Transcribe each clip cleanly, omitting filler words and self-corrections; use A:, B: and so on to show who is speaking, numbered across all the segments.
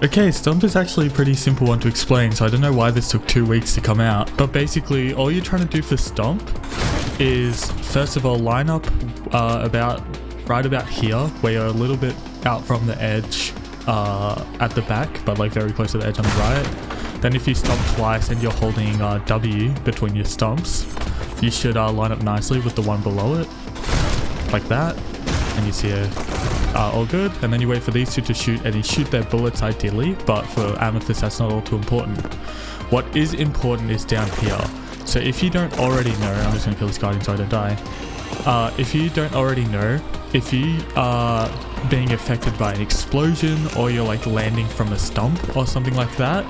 A: Okay, Stomp is actually a pretty simple one to explain, so I don't know why this took 2 weeks to come out. But basically, all you're trying to do for Stomp is, first of all, line up right about here, where you're a little bit out from the edge at the back, but like very close to the edge on the right. Then if you stomp twice and you're holding W between your stomps, you should line up nicely with the one below it, like that. And you see all good. And then you wait for these two to shoot, and you shoot their bullets ideally, but for Amethyst that's not all too important. What is important is down here. So if you don't already know, I'm just gonna kill this guardian so I don't die. If you don't already know, if you are being affected by an explosion or you're like landing from a stomp or something like that,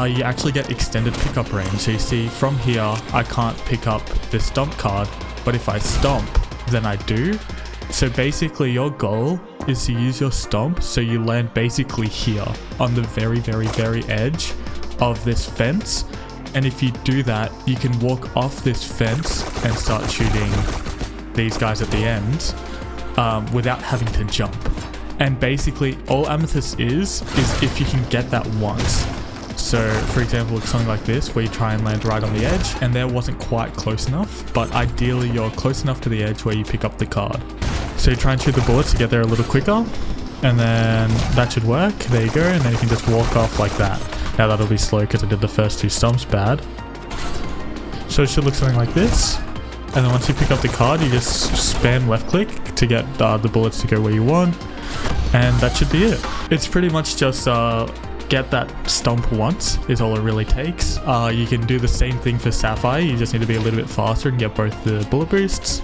A: you actually get extended pickup range. So you see from here, I can't pick up the stomp card, but if I stomp, then I do. So basically your goal is to use your stomp so you land basically here on the very, very, very edge of this fence. And if you do that, you can walk off this fence and start shooting these guys at the end without having to jump. And basically all Amethyst is if you can get that once. So for example, something like this where you try and land right on the edge and there wasn't quite close enough, but ideally you're close enough to the edge where you pick up the card. So you try and shoot the bullets to get there a little quicker, and then that should work. There you go, and then you can just walk off like that. Now that'll be slow because I did the first two stomps bad. So it should look something like this. And then once you pick up the card, you just spam left click to get the bullets to go where you want. And that should be it. It's pretty much just get that stomp once is all it really takes. You can do the same thing for Sapphire. You just need to be a little bit faster and get both the bullet boosts.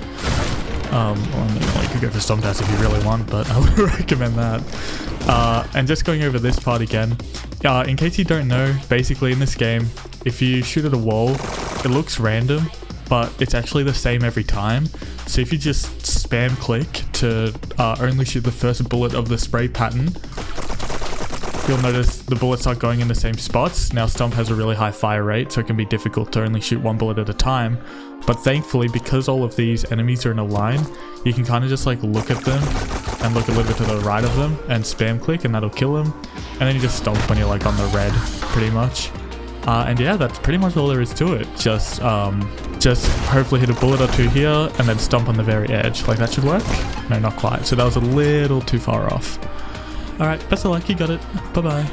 A: Well, you could go for Stomp Dash if you really want, but I would recommend that. And just going over this part again, in case you don't know, basically in this game, if you shoot at a wall, it looks random, but it's actually the same every time. So if you just spam click to only shoot the first bullet of the spray pattern, you'll notice the bullets are going in the same spots. Now Stomp has a really high fire rate, so it can be difficult to only shoot one bullet at a time. But thankfully, because all of these enemies are in a line, you can kind of just like look at them and look a little bit to the right of them and spam click and that'll kill them. And then you just stomp when you're like on the red, pretty much. And yeah, that's pretty much all there is to it. Just hopefully hit a bullet or two here and then stomp on the very edge. Like that should work? No, not quite. So that was a little too far off. Alright, best of luck, you got it. Bye bye.